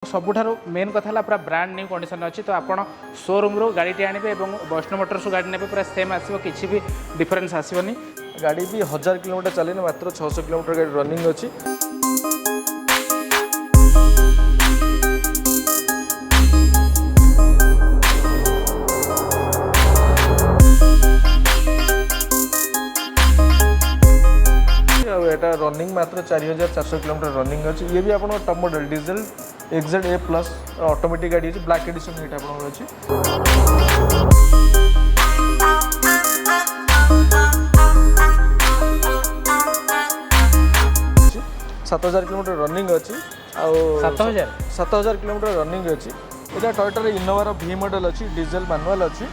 सबुठारु main कथा है पूरा ब्रांड न्यू कंडीशन अच्छी तो आप शोरूम रू गाड़ी आने और वैष्णो मोटर्स गाड़ी ने पूरा सेम आसो किसी भी डिफरेन्स आसबनी। गाड़ी भी 1000 किलोमीटर चलेनी मात्र 600 किलोमीटर गाड़ी रनिंग अच्छी। रनिंग मात्र 4400 किलोमीटर रनिंग अच्छी। ये भी आप top model diesel XZA+ automatic गाड़ी अच्छी ब्लैक एडिशन ये आप अच्छी। 7000 किलोमीटर रनिंग अच्छी। 7000 किलोमीटर रनिंग अच्छी। यहाँ टोयोटा इनोवा V मॉडल अच्छी डीजल मैनुअल अच्छी।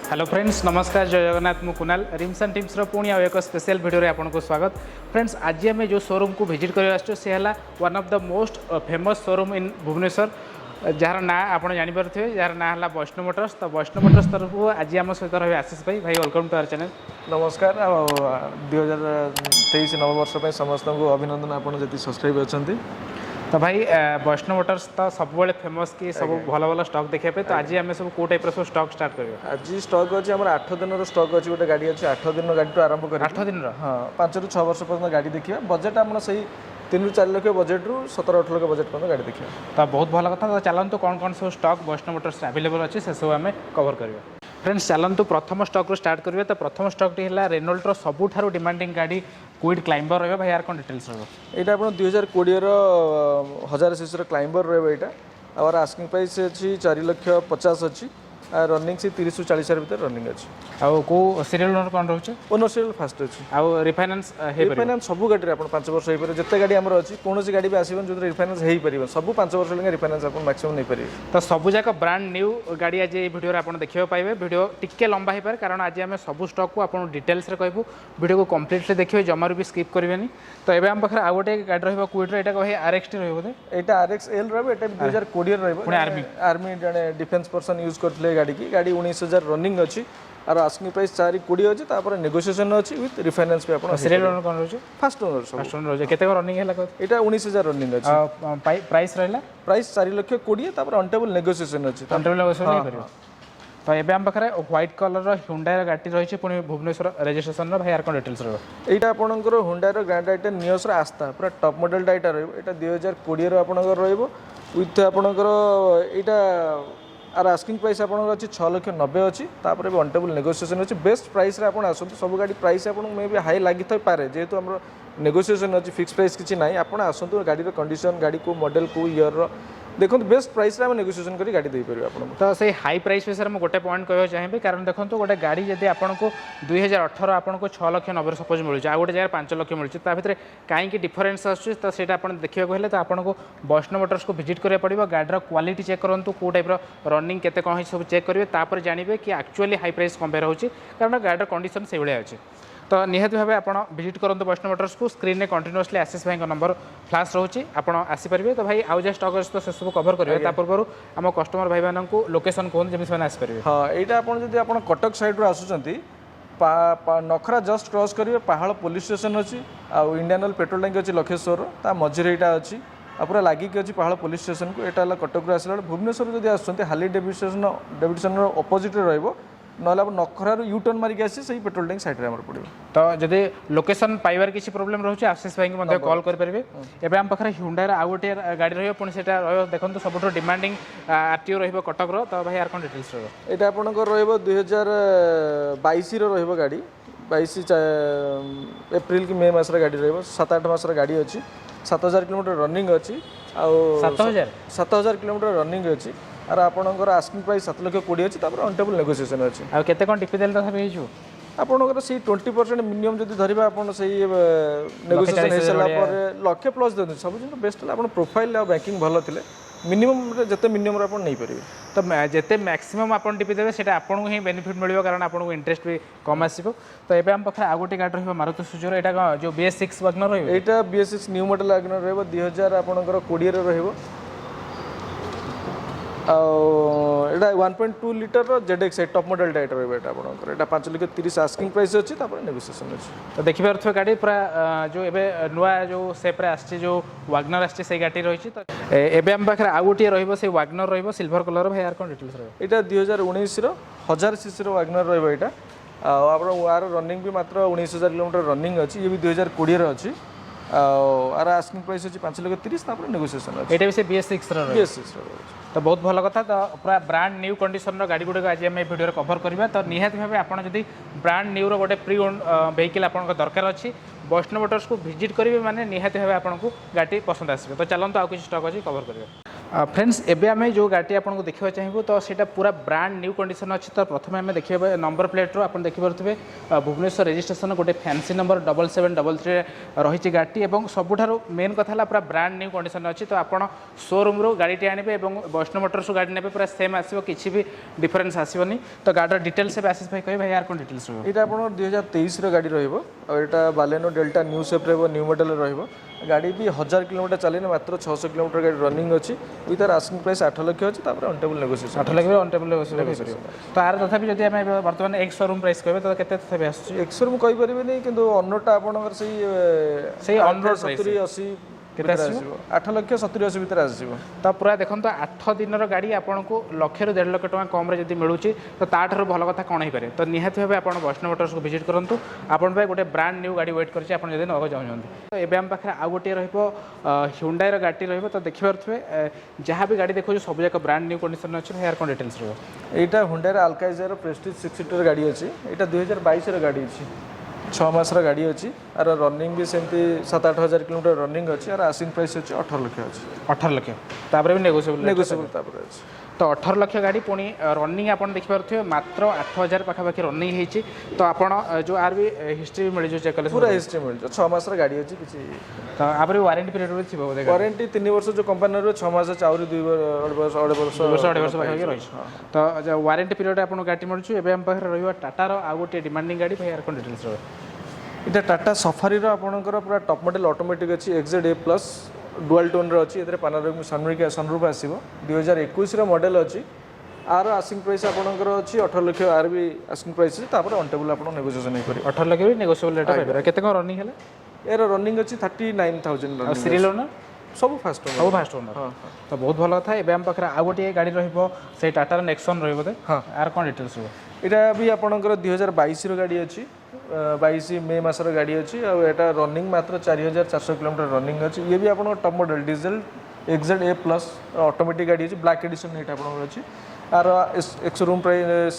हेलो फ्रेंड्स नमस्कार जय जगन्नाथ मु कुणाल रिम्स एंड टीम्स पुणी आउ एक स्पेशल वीडियो रे आपको स्वागत। फ्रेंड्स आज आम जो शोरूम को विजिट कर है one of the most famous showroom in Bhubaneswar जार ना आप जानीपे जार ना है वैष्णो मोटर्स। तो वैष्णो मोटर्स तरफ आज आम सहित रही आशीष भाई भाई वेलकम टू आवर चैनल। नमस्कार 2023 नववर्ष समस्त को अभिनंदन आपड़ जी सब्सक्राइब अच्छा। तो भाई वैष्णो मोटर्स तो सब फेमस कि सब भल भल स्टॉक देखा तो आज आम सब कौ टाइप सब स्टॉक स्टार्ट कर आज स्टॉक अच्छी आम 8 दिन स्टॉक अच्छी गोटे गाड़ी अच्छी 8 दिन गाड़ी आरंभ कर 8 दिन हाँ 5 रू 6 वर्ष पर्यटन गाड़ी देखिए बजेट आम से 3 रू 4 लाख बजेट रू 17-18 लाख बजेट पर्यटन गाड़ी देखिए तो बहुत भल कथा। तो चलते कौन कौन सब स्टॉक वैष्णो मोटर्स अवेलेबल अच्छे से सब आम कवर करवा। फ्रेंड्स चलते प्रथम स्टॉक रू स्टार्ट करेंगे। तो प्रथम स्टॉक है रेनॉल्टर सबुठारु डिमांडिंग गाड़ी क्विड क्लाइंबर रहा भाई यार कौन डिटेल्स रहा आप 2020 1000 सीसी क्लाइंबर रहा और आस्किंग प्राइस अच्छी 4,50,000 अच्छी रनिंग से 30 ରୁ 40 भर रनिंग अच्छी। आउ को सीरियल नंबर कौन रोचे ओनर सीरियल फास्ट अच्छी। आउ रिफाइनेंस हे रिफाइनेंस सब गाड़ी आप 5 वर्ष हो पारे जिते गाड़ी आमर अच्छी कौन गाड़ी भी आसबन जो रिफाइनेंस हो पारे सब 5 वर्ष लगे रिफाइनेंस आप मैक्सिमम नहीं पारे। तो सब जाक ब्रांड न्यू गाड़ी आज ये वीडियो आप देखा पाए वीडियो टिके लंबा हो पाए कारण आज आम सब स्टॉक को आपको डिटेल्स कहूँ वीडियो को कम्प्लीटली देखिए जमार भी स्किप करेंगे। तो ये आम पाखे आउ गोटे गाड़ी रहा क्विड्र यहाँ कहे RX रोधे यहाँ RXL रहा 2020 रहा आर्मी जड़े डिफेन्स पर्सन यूज करते गाड़ी की गाड़ी 19,000 रनिंग अच्छी और आस्किंग प्राइस 4,20,000 अच्छी तापर नेगोशिएशन अच्छी विथ रिफाइनेंस भी आपन सीरियल नंबर कौन रोचे फर्स्ट ओनर रोचे केते रनिंग है एटा 19,000 रनिंग अच्छी। प्राइस रहला प्राइस 4,20,000 तापर अनटेबल नेगोशिएशन अच्छी अनटेबल नेगोशिएशन नहीं करियो। तो ये आम पाखे व्हाइट कलर हुंडई गाड़ी रही पुणी भुवनेश्वर रजिस्ट्रेशन भाई यार कौन डिटेल्स रहा यहाँ आपंकर हुंडई ग्रैंड आइटन नियस आस्था पूरा टॉप मॉडल यहाँ रहा 2020 आपंकर विथ आपंकर यहाँ आर आस्किंग प्राइस आपंकर अच्छी 6,90,000 अच्छी तापर भी अनटेबल नेगोशिएशन अच्छी बेस्ट प्राइस रे आपन आसत सब गाड़ी प्राइस आपन मे भी हाई लगी था पारे जेहेतु आम नेगोशिएशन अच्छी फिक्स प्राइस किसी ना आप आसतु गाड़ी कंडीशन गाड़ी को मॉडल को ईयर देखो बेस्ट प्राइस रे हम नेगोशिएशन करी गाड़ी दे पारे आपन। तो से हाई प्राइस विषय में गोटे पॉइंट कहना चाहिए कारण देखो गोटे गाड़ी जब आपको 2018 आपको 6,90,000 सपोज मिलूँ आ गोटे जगह 5 लाख मिलूँ तो कहीं डिफरेन्स आसूँ तो सही देखा हेल्ले तो आपको वैष्णो मोटर्स को विजिट करा पड़ो गाड़ीर क्वालिटी चेक करूँ कौ टाइप रनिंग केते कौन सब चेक करेंगे तापर जानवे कि एक्चुअली हाई प्राइस कंपेयर होची कारण गाड़ीर कंडीशन से भाया अच्छी। तो निहत भाव आप विजिट करूँ वैष्णो मोटर्स को स्क्रीन में कंटिन्यूअसली आशीष भाई नंबर फ्लाश रोचे आपड़ आसीपारे। तो भाई आउ जस्ट स्टॉक अच्छे तो से सब कवर करेंगे पूर्व आम कस्टमर भाई मानक लोकेशन कहते जमी से आसपारे। हाँ यहाँ आप कटक साइड रू आसुँच नखरा जस्ट क्रॉस करेंगे पहाड़ पुलिस स्टेशन अच्छी आउ इंडियन ऑयल पेट्रोल टैंक अच्छी लखेश्वर ता मझे यहाँ अच्छी पूरा लगिक अच्छी पहाड़ पुलिस स्टेशन को यहाँ कटक आसला भुवनेश्वर जब आसुँच हाली डेविडसन अपोजिट रहा ना आप नखरार यू टर्न मारिक आसी से पेट्रोल टैंक साइड में पड़ो। तो जदि लोकेशन पाइबार किसी प्रोब्लेम रोचे आशीष भाई को कॉल करेंगे। एवं आम पाखे हुंडई आउ गोटे गाड़ी रही पुणी से देखो सब डिमांडिंग RTO रटक तो भाई यार कौन डिटेल्स रहा यहाँ आपंकर रही 2022 गाड़ी 22 एप्रिल कि मे मसर गाड़ी रही 7-8 मास गाड़ी अच्छी 7,000 किलोमीटर रनिंग अच्छी आउ 7,000 किलोमीटर रनिंग अच्छी और आपंकर आस्किंग प्राइस 7,20,000 अच्छी अनटेबल नेगोशिएशन अच्छी। आ केते कोन टिपि देल तथा भेजु आपंकर से 20% मिनिमम जब धरवा आप नेगोशिएशन हो सारा लक्षे प्लस दे सब जिन बेस्ट आप प्रोफाइल बैंकिंग भल थे मिनिमम जिते मिनिमम आप नहीं पारे। तो जिते मैक्सिमम आप टीपी देवे सेटा आपको ही बेनिफिट मिल कारण आपको इंटरेस्ट भी कम आसो। तो ये आम पाखे आउ गोटे गाड़ी रही मारुति सुजुकी यहाँ जो BS6 वैगनर रही यहाँ BS6 न्यू मॉडल वैगनर रही 2000 आपंकर 20 रही 1.2 litre ZX top model tight रही है 5,30,000 आस्किंग प्राइस अच्छी नेगोशिएशन अच्छी। तो देखिए गाड़ी पूरा जो एवं नुआ जो सेप्रे आसी जो वैगनर आसी गाड़ी रही। तो एवं आम पाखे आउ गोटे रही वैगनर रही सिल्वर कलर भाई यार कौन डिटेल्स रही यहाँ 2019 1000 सीसी वैगनर रहा यार रनिंग भी मात्र 19,000 किलोमीटर रनिंग अच्छी ये भी 2020 अच्छी आर आस्किंग प्राइस अच्छी 5,30,000 नेगोशिएशन अच्छी। ये भी से BS6 तो बहुत भल कथा। तो पूरा ब्रांड न्यू कंडीशन गाड़ी गुड़िक आज आम भिडियो कभर करवा। तो निहाती भाव आप ब्रांड न्यू गोटे प्री ओन वेहिकल आप दरकार अच्छी वैष्णव मोटर्स को विजिट करेंगे माने निहाती भाव आपको गाड़ी पसंद आसो। तो चलते आउ किसी स्टक अच्छी कभर करेंगे। फ्रेंड्स एबे आम जो गाड़ी आपको देखा चाहिए तो सीटा पूरा ब्रांड न्यू कंडीशन अच्छी। तो प्रथम आम देखिए नंबर प्लेट रो आप देखिपे भुवनेश्वर रजिस्ट्रेशन गोटे फैंसी नंबर 7733 रही गाड़ी और सबुठार मेन कथा पूरा ब्रांड न्यू कंडीशन अच्छी। तो आप शोरूम रो गाड़ी आने वैष्णव मोटर्स गाड़ी ने पूरा सेम आसो किसी भी डिफरेन्स आसोनी। तो गाड़ी डिटेल्स आशीष भाई कहे भाई यार कौन डिटेल्स रही यहाँ आप 2023 गाड़ी रहा बालेनो डेल्टा न्यू सेप न्यू मॉडल रही गाड़ी भी 1000 किलोमीटर चलेन मात्र 600 किलोमीटर गाड़ी रनिंग अच्छी विथ आस्किंग प्राइस 8 लाख अच्छी अनटेबल नेगोशिएशन 8 लाख अनटेबल नेगोशिएशन। तो यार तथापि जब आम बर्तमान एक शोरूम प्राइस कहे तो केते तथापि आसुची एक शोरूम कहि परिबेनी किंतु अन्नटा आपनकर सही 70 80 केते 8 लाख 70 80 भीतर आसीबो। तो पूरा देखो 8 दिन गाड़ी आपको 1 ରୁ 1.5 लाख टका कम जब मिलूँ तो ताठू भल कथा कौन हो तो निहाती भाव आप वैष्णव मोटर्स को विजिट करूँ आपन गोटे ब्रांड न्यू गाड़ी वेट कर नवा चाहते। तो ये आम पाखे आउ गोटे ह्युंडाई गाड़ी रही। तो देखिपे जहाँ भी गाड़ी देखो सब जाक ब्रांड न्यू कंडीशन अच्छे यार कौन डिटेल्स रहा हुंडाई अल्काइजर प्रेस्टीज 6 सीटर गाड़ी अच्छी यहाँ 2022 गाड़ी अच्छी 6 मासर गाड़ी अच्छी आर रनिंग भी सेमती 7-8 हज़ार किलोमीटर रनिंग अच्छी आर आस्किंग प्राइस अच्छी 18 लाख अच्छी 18 लाख भी नेगोशिएबल अच्छी। तो 18 लाख गाड़ी पुणी रनिंग आप देखिपे मात्र 8,000 पाखापाखि रनिंग होती। तो आप जो आर भी हिस्ट्री भी मिल चेक कले पूरा हिस्ट्री मिल 6 मासर गाड़ी अच्छी किसी तो आप वारंटी पीरियड भी थी वारंटी 3 वर्ष जो कंपनी रही 6 मास आउरी 2 वर्ष 2.5 वर्ष पाखापाखि रही। तो वारंटी पीरियड आप गाड़ी मिलूँ एवं आम पाखे रही टाटार आउ गोटे डिमांडिंग गाड़ी भाई यार कौन डिटेल्स रही इटा टाटा सफारी आपणकर पूरा टॉप मॉडल ऑटोमेटिक अच्छी XZ A+ डुअल टोन अच्छी ए पानोरामिक सनरूफ आसो 2021 मॉडल अच्छी आर आस्किंग प्राइस आपणकर अच्छी 18 लाख आर भी आस्किंग प्राइस अच्छी अनटेबल आप नेगोशिएशन नहीं करेंगे 18 लाख भी नेगोशिएबल रेट पाइबे केते कौन रनिंग है यार रनिंग अच्छी 39,000 सीरियल ओनर सब फास्ट सब फास्ट ओनर। तो बहुत भल था एवं आम पाखे आउ गोटे गाड़ी रही टाटार नेक्सन रही बोधे हाँ यार कौन डिटेल्स यहाँ भी आपंकर 2022 गाड़ी अच्छी 22 मे मासर गाड़ी अच्छी आटा रनिंग मात्र 4,400 किलोमीटर रनिंग अच्छी ये भी आप top model diesel XZ A+ automatic गाड़ी अच्छी ब्लैक एडिशन ये अच्छी आर एक शोरूम प्राइस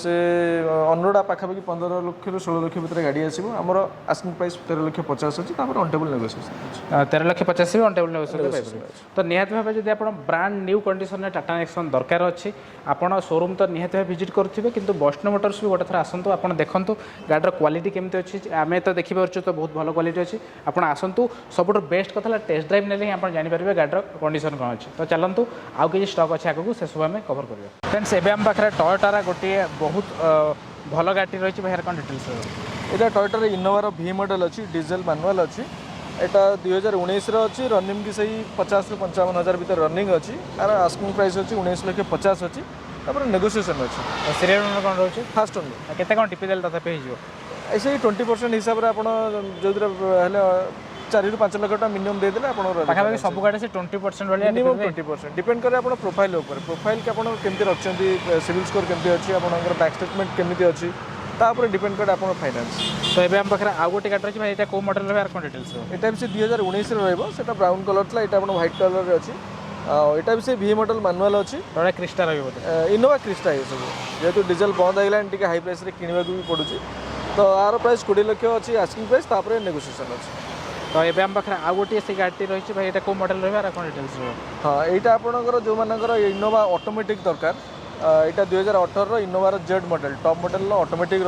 अनरोड पाखापाखि 15 लाख ରୁ 16 लाख भितर गाड़ी आसो आमर आस्किंग प्राइस 13,50,000 अच्छी अनटेबल नेगोशिएशन 13,50,000 भी अनटेबल नेगोशिएशन। तो निहाती भाव जब आप brand new condition Tata Nexon दरकार अच्छी आपड़ शोरूम तो निहाती भाव विजिट करुवे कि वैष्णव मोटर्स भी गोटे थर आसतु आप देखूँ गाड़ीर क्वालिटी केमती अच्छी आम तो देखिपे तो बहुत भल क्वालिटी अच्छी आप आसतु सब बेस्ट कथा टेस्ट ड्राइव ने आप जानीपारे गाड़ीर कंडीशन कौन अच्छी। तो चलतु आउ किसी स्टक अच्छे आगे से सब आम कभर करेंगे। फ्रेंड्स एवं आम पाखे टयोटार गोटे बहुत भल गाड़ी रही है कौन डिटेल्स यहाँ टयोटार इनोवार V मॉडल अच्छी डीजल मैनुअल अच्छी यहाँ 2019 अच्छी रनिंग भी सही 50 ରୁ 55 हज़ार भर रनिंग अच्छी आर आस्किंग प्राइस अच्छी 19,50,000 अच्छी नेगोशिएशन अच्छी। सीरियल ओनर कौन रोचे फास्ट ओनर केते कौन टिपी देले तथापि ऐसे ही 20% हिसाब से आप जो 4 ରୁ 5 लाख टका मिनिमम देदेले पाखापाखि सब गाड़ी से 20% वाली मिनिमम 20% डिपेंड करे आप प्रोफाइल प्रोफाइल के आप केमती रखते सिविल स्कोर केमती अच्छी आपंकर बैक स्टेटमेंट केमती अच्छी तापर डिपेंड करे आप फाइनान्स। तो ये आम पाखे आउ गोटे गाड़ी रही है कौ मॉडल रहा कौन डिटेल्स यहाँ भी से 2019 रहा ब्राउन कलर था यहाँ व्हाइट कलर अच्छी यहाँ भी से V मॉडल मैनुअल अच्छी क्रिस्टा रही इनोवा क्रिस्टा ये सब जेहतु डीजल बंद होगा हाई प्राइस किणवा भी पड़ू तो आर प्राइस 20 लाख अच्छी आस्किंग प्राइस तापर नेगोशिएशन अच्छी। तो ये आम पाखे आउ गोटे से गाड़ी रही है भाई यहाँ कौ मॉडल रहा कौन डिटेल्स हाँ यहाँ आपंकर जो मानकर इनोवा ऑटोमेटिक दरकार यहाँ 2018 इनोवार Z model top model automatic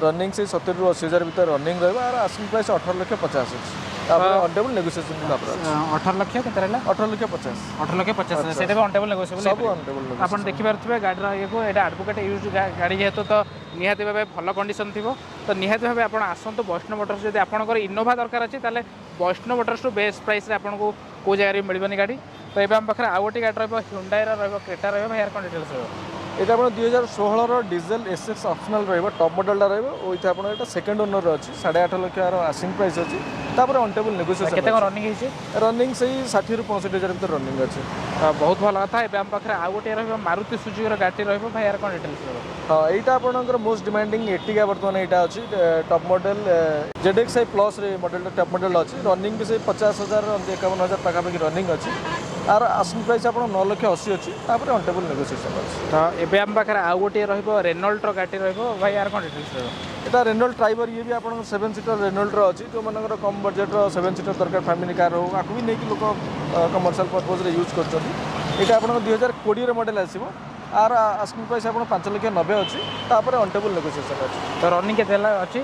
running से 70 ରୁ 80 हज़ार भर रनिंग रहा आस्किंग प्राइस 18,50,000 अच्छी। ऑन टेबल नेगोशिएशन तापर 18 लक्ष केते रहला 18,50,000 18 लक्ष 50 सेटा भी ऑन टेबल नेगोशिएबल सब ऑन टेबल आपण देखि पारथबे गाडीर एको एटा एडवोकेट यूज गाडी जेहेतु तो निहाती भाबे भल कंडीशन थिबो तो निहाती भाबे आपण आसंतु वैष्णव मोटर्स जदि आपनकर इनोवा दरकार अछि ताले वैष्णव मोटर्स टू बेस्ट प्राइस रे आपनको को जगह मिलबनी गाडी तो एबे हम पाखरे आ गोटी गाडी रहबो Hyundai रा रहबो क्रेटा रहबो भाई यार कोन डिटेल्स रहबो এটা আপনার 2016 র ডিজেল এসএক্স অপশনাল রহব টপ মডেলটা রহব ওইটা আপনার এটা সেকেন্ড ওনর অছি 8.5 লক্ষ আস্কিং প্রাইস অছি তারপরে অন টেবল নেগোসিয়েশন কেতে রনিং ହେଇଛି রনিং সেই 60 ରୁ 65 हजार ভিতর রনিং আছে ବହୁତ ଭଲ କଥା ଏବେ ଆମ ପାଖରେ ଆଉ ଗୋଟିଏ ରହିବ ମାରୁତି ସୁଜୁକିର ଗାଡ଼ି ରହିବ ଭାଇ ଏହାର କ'ଣ ଡିଟେଲ୍ସ ରହିବ ହଁ এইটা আপনার মোস্ট ডিমান্ডিং এটিকা বর্তমানে এইটা অছি টপ মডেল ZXi প্লস রে মডেলটা টপ মডেল অছি রনিং বি সেই 50,000 51,000 পাখাপাখি রনিং অছি আর আস্কিং প্রাইস আপনার 9 লক্ষ 80 অছি তারপরে অন টেবল নেগোসিয়েশন আছে তো ଏବେ ଆମ ପାଖରେ ଆଉ ଗୋଟିଏ ରହିବ ରେନଲ୍ଟର ଗାଡ଼ି ରହିବ ଭାଇ ଏହାର କ'ଣ ଡିଟେଲ୍ସ ରହିବ এটা রেনল্ট ড্রাইভর ইয়ে বি আপনার 7 সিটর রেনল্টর অছি যে মানকর কম বজেটর 7 সিটর দরকার ফ্যামিলি কার হো আকু বি নেকি লোক কমর্শিয়াল পরপজ রে ইউজ করছেন এটা আপনার 2020 র মডেল আসিবো আর আস্কিং প্রাইস আপনার 5 লক্ষ 90 অছি তারপরে অন টেবল নেগোসিয়েশন আছে তো রনিং কেতে ହେଲା ଅଛି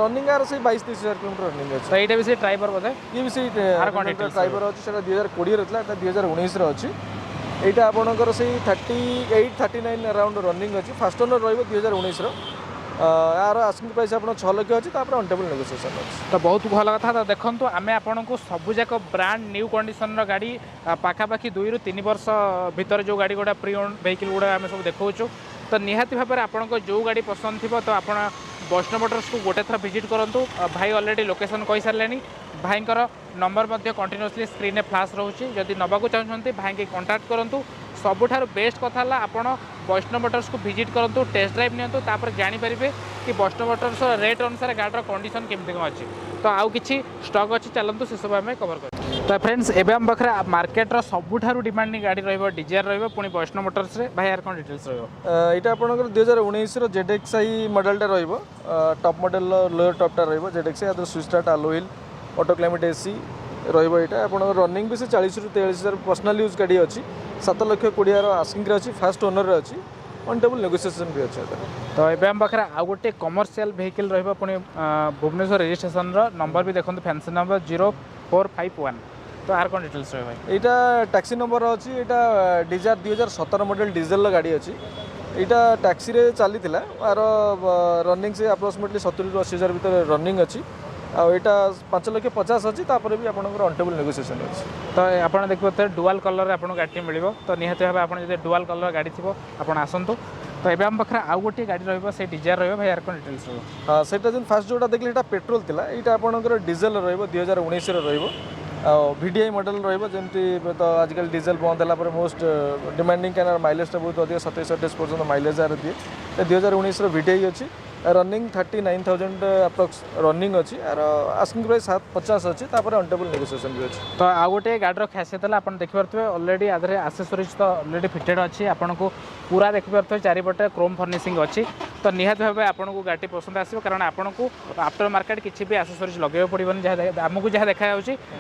রনিং আর সেই 22-23 हजार কিলোমিটার রনিং আছে তো এইটা ବି ସେ ଡ୍ରାଇଭର ବୋଧେ ইয়ে বি সেই আর কোন details ড্রাইভর ଅଛି সেটা 2020 রে ଥିଲା এটা 2019 রে ଅଛି এইটা আপনার সেই 38-39 अराउंड रनिंग अच्छी फास्ट ओनर रही 2019 यार आस्किंग प्राइस आप 6 लक्ष अच्छी ऑन टेबल नेगोशिएशन अच्छी तो बहुत भल कथा तो देखो आम आपको सबूक ब्रांड न्यू कंडीशन गाड़ी पाखापाखि 2 ରୁ 3 वर्ष भितर जो गाड़ी गुड़ा प्री ओन वेहिकल गुड़ा आम सब देखा तो निहाती भाव में आपको जो गाड़ी पसंद थी तो आप वैष्णव मोटर्स को गोटे थर विजिट करूँ भाई अलरेडी लोकेशन कही सारे भाईंकर नंबर कंटिन्यूअसली स्क्रीन में फ्लाश रोचे जदि नवाक चाहते भाई की कंटाक्ट करूँ सबुठार बेस्ट कथा आप वैष्णव मोटर्स को विजिट करूँ टेस्ट ड्राइव नियंतु तापर जानीपारे कि वैष्णव मोटर्स रेट अनुसार गाड़ीर कंडीशन केमती कौन अच्छी तो आउ कि स्टक अच्छी चलतु से सब आम कवर कर तो फ्रेंड्स एवं आम पाखे मार्केटर सबुठार डिमांडिंग गाड़ी डिजायर पुणी वैष्णव मोटर्स भाई यार कौन डिटेल्स यहाँ आपंकर 2019 ZXi मॉडलटा टॉप मॉडल लोअर टॉपटा ZXi switch start alloy wheel auto climate AC रहा आप रनिंग भी से 40 ରୁ 43,000 पर्सनल यूज गाड़ी अच्छी 7 लक्ष 20 आस्किंग अच्छी फास्ट ओनर अच्छी ऑन टेबल नेगोशिएशन भी अच्छे तो ये आम पाखे आउ गोटे कमर्शियल वेहिकल पुणी भुवनेश्वर रजिस्ट्रेशन नंबर भी देखते फैंसी नंबर 0451 तो आर कौन डिटेल्स रहा यहाँ टैक्सी नंबर अच्छी यहाँ डिजार 2017 मॉडल डीजेल गाड़ी अच्छी यहाँ टैक्सी रे चली आर रनिंग से अप्रोक्सीमेटली 70 ରୁ 80,000 भीतर रनिंग अच्छी आईटा 5,50,000 अच्छी तापर भी आपंकर ऑन टेबल नेगोशिएशन अच्छी तो आप देखिए डुआल कलर आपको गाड़ी मिल तो निहती भाव आप डुआल कलर गाड़ी थी आप आसतु तो ये आम पाखे आउ गोटे गाड़ी रही डिजायर रही यार कौन डिटेल्स हाँ से फास्ट जोटा देखिए यहाँ पेट्रोल थी यहाँ आपंकर डीजेल रही 2019 रही VDI मॉडल रही तो आजकल डीजेल बंद है मोस्ट डिमांडिंग क्या माइलेज बहुत अधिक 27-28 पर्यटन माइलेज यार दिए 2019 VDI अच्छी रनिंग 39,000 अप्रॉक्स रनिंग अच्छी आर आस्किंग प्राइस 750 अच्छी ऑन टेबल नेगोशिएशन भी अच्छी तो आउ गोटे गाड़ीर खासियत है आप देखिपे ऑलरेडी आधे आसेसरीज तो ऑलरेडी फिटेड अच्छी आपको पूरा देखिपे चारिपटे क्रोम फर्निशिंग अच्छी तो निहाती भाव आपको गाड़ी पसंद आसो कारण आपको आफ्टर मार्केट किसी भी आसेसरीज लगे पड़ोनी आमको जहाँ देखा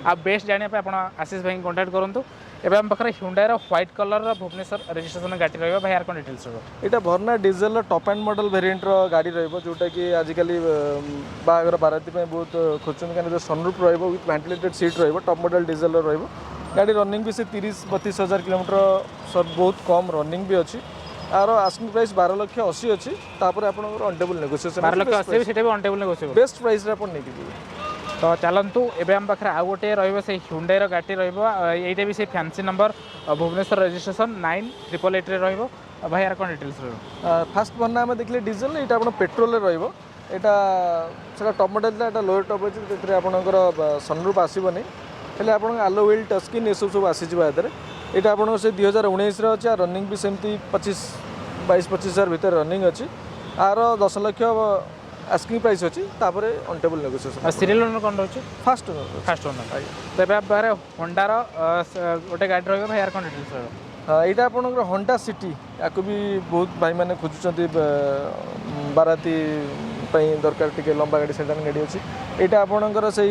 आ बेस्ट जानापी आप आशीष भाई कंटाक्ट करूँ एवं आम पाखे Hyundai white colour Bhubaneswar registration गाड़ी रही भाई यार कौन डिटेल्स यहाँ भर्ना diesel top end model variant गाड़ी जोटा कि आजिकल बाहागर बाराती बहुत खोजुन क्या sunroof with ventilated seat top model diesel गाड़ी रनिंग भी से 30-32,000 किलोमीटर बहुत कम रनिंग भी अच्छी आर आस्किंग प्राइस 12,80,000 अच्छी तापर आप on table negotiation 12,80,000 on table negotiable best price रे अपन नेकी तो चलतु एवं आम पाखे आउ गोटे रही Hyundai गाड़ी रही भी से फैंसी नंबर भुवनेश्वर रजिस्ट्रेशन 9888 भाई यार कौन डिटेल्स फास्ट बना आम देखिए डीजेल यहाँ आप पेट्रोल यहाँ टॉप मॉडल था लोअर टॉप अच्छी आपंकर सनरूफ आसबनी हेल्ले आप आलो व्हील टच स्क्रीन ये सब आसीज यहाँ आप से 2019 अच्छी रनिंग भी सेमती 22-25,000 भीतर रनिंग अच्छी आर 10 लक्ष आस्किंग प्राइस अच्छी तापर on table negotiation serial owner कौन रही फास्ट ओनर तो ये आप होंडार गोटे गाड़ी रही भाई यार कौन डिटेल्स हाँ यहाँ आप होंडा सिटी या भी बहुत भाई मैंने खोजुंट बाराती दरकार टी लंबा गाड़ी सेडान गाड़ी अच्छी यहाँ आपंकर से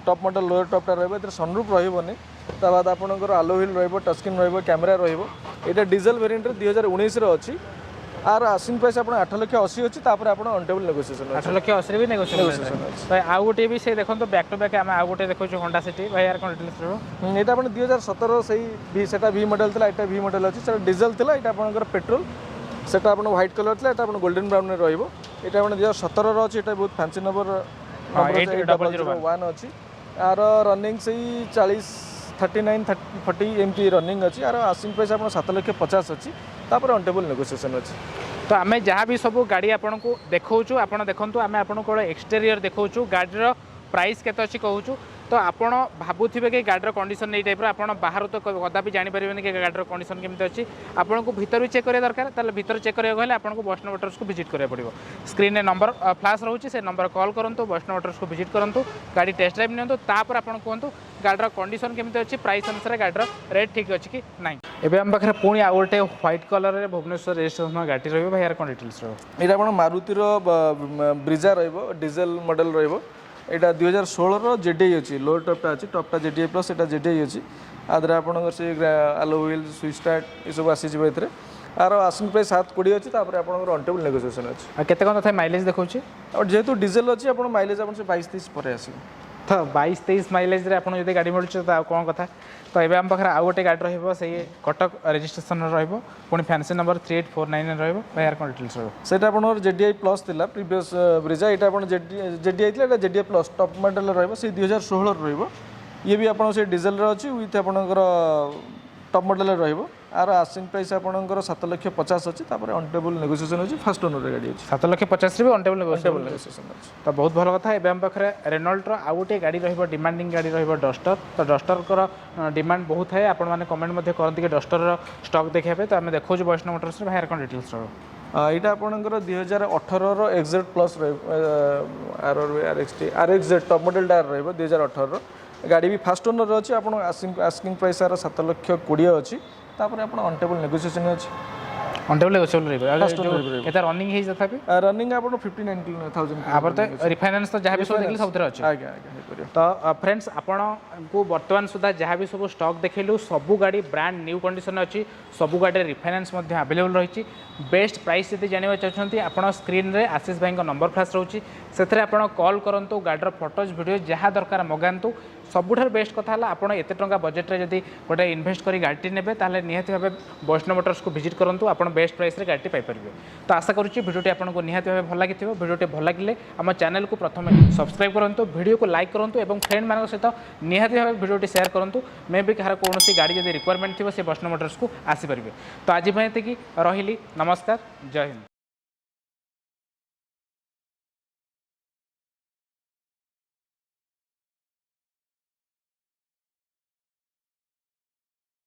टॉप मॉडल लोअर टॉपटा रही सनरूफ रही बाद आपंकर आलो व्हील रच स्क्रीन कैमेरा रहा डीजेल वेरिएंट 2019 अच्छी आर आस्किंग प्राइस आप 8,80,000 अच्छी आप ऑन टेबल नेगोशिएशन 8,80,000 भी नेगोशिएशन तो आउ गोटे भी से देखो बैक टू बैक आम आउ गोटे देखो होंडा सिटी भाई यार कौन डिटेल्स रहो यहाँ आप 2017 से भी मॉडल था यहाँ भी मॉडल अच्छी से डीजल था यहाँ आपंकर पेट्रोल से व्हाइट कलर था यहाँ गोल्डन ब्राउन में रही यहाँ 2017 अच्छी यहाँ बहुत फैंसी नंबर 8001 अच्छी यार रनिंग से 40 39 40 एमती रनिंग अच्छी यार आस्किंग प्राइस आप 7,50,000 अच्छी ऑन टेबल नेगोशिएशन अच्छी तो आम जहाँ भी सब गाड़ी आपन को देखो आप देखो आम आपको एक्सटेरियर देखो गाड़ीर प्राइस केते अच्छी कहूँ तो आपड़ भावुवे कि गाड़ीर कंडीशन ये टाइप आप बाहर तो कदापि जानीपर कि गाड़ीर कंडीशन केमती अच्छी आपन को भीतर भी चेक करा दरकार ताले भीतर चेक कराया गले आपको वैष्णव मोटर्स को विजिट करा पड़ो स्क्रीन में नंबर फ्लाश रोचे से नंबर कॉल करूँ वैष्णव मोटर्स को विजिट करूँ गाड़ी टेस्ट ड्राइव नियंतु तापर आप कहूँ गाड़ीर कंडीशन केमती अच्छी प्राइस अनुसार गाड़ीर रेट ठीक अच्छी कि ना एवं आम पाखे पुणी आउ गोटे व्हाइट कलर में भुवनेश्वर रजिस्ट्रेशन गाड़ी रही भाई यार कौन डिटेल्स रहा यहाँ आप मारुतिर ब्रिजा डीजेल मॉडल यहाँ 2016 जेडीआई अच्छी लोअर टॉपटा अच्छी टॉपटा जेडीआई प्लस यहाँ जेडीआई अच्छी आदि आप आलो व्हील स्विच स्टार्ट ये सब आसीजे यार आस्किंग प्राइस 7,20,000 अच्छी आप ऑन टेबल नेगोशिएशन अच्छी केते कौन था माइलेज देखो और जेहेतु डीजेल अच्छी आप माइलेज आप 22-23 पर आस तो 22-23 माइलेज रे आपन जदि गाड़ी मिलुछ तो कौन कथा तो एबे हम पाखरे आउ गोटे गाड़ी रहइबो से कटक रजिस्ट्रेशन रहइबो पुणी फैंसी नंबर 3849 रहइबो भाई यार कौन डिटेल्स रहइबो सेटा आपन जेडीआई प्लस थिला प्रीवियस ब्रिजा एटा आपन जेडीआई थिला एटा जेडीआई प्लस टॉप मॉडल रहइबो से 2016 रहइबो ये भी आपन से डीजल रे अछि विथ आपनकर टॉप मॉडल रहइबो आर आस्किंग प्राइस आपनकर 7,50,000 अच्छी ऑन टेबल नेगोशिएशन अच्छी फर्स्ट ओनर गाड़ी अच्छी 7,50,000 भी ऑन टेबल नेगोशिएशन अच्छी तो बहुत भल कथा एवं पाखे रेनॉल्टर आउ गोटे गाड़ी रहिबो डिमांडिंग गाड़ी रहिबो डस्टर तो डस्टर को डिमांड बहुत है आपण माने कमेंट मध्ये करंती कि डस्टर स्टॉक देखिया पे तो आम देखो वैष्णव मोटर्स भाई यार कौन डिटेल्स रहो यहाँ आपंकर 2018 XZ plus RXZ top model tyre रहिबो 2018 गाड़ी भी फास्ट ओनर अच्छी आप आस्किंग प्राइस यार 7,20,000 अच्छी आप ऑन टेबल नेगोशिएशन अच्छी ऑन टेबल नेगोशिएबल केते रनिंग हे तथापि रनिंग आप 59,000 आपर तो रिफाइनेंस तो जहाँ भी सब देखली सब अच्छे आज्ञा आज्ञा तो फ्रेंड्स आपण को वर्तमान सुधा जहाँ भी सब स्टॉक देखलु सबू गाड़ी ब्रांड न्यू कंडीशन अच्छी सबू गाड़ी रिफाइनेंस अवेलेबल रही बेस्ट प्राइस यदि जानवा चाहते आप स्क्रीन रे आशीष भाई नंबर फ्लाश रोचे से आप कॉल करूँ गाड़ीर फोटोज वीडियो जहाँ दरकार मगातु सबुठार बेस्ट कथा है आपड़ एत टंका बजेट जदि गोटे इन्वेस्ट कर गाड़ी नेबे ताले निहाती भाव वैष्णव मोटर्स को विजिट करूँ आप बेस्ट प्राइस रे गाड़ी पाइपर तो आशा करुच्ची भिडियोटी आपको निहाती भाव भल लगी भिडियोटी भल लगे आम चैनल को प्रथम सब्सक्राइब करूँ वीडियो को लाइक करूँ और फ्रेंड मान सहित निहाती भाव भिडियोटी शेयर करूँ मे भी कहार कौन गाड़ी जब रिक्वायरमेंट थी से वैष्णव मोटर्स को आसीपारे तो आज ये रही नमस्कार जय हिंद।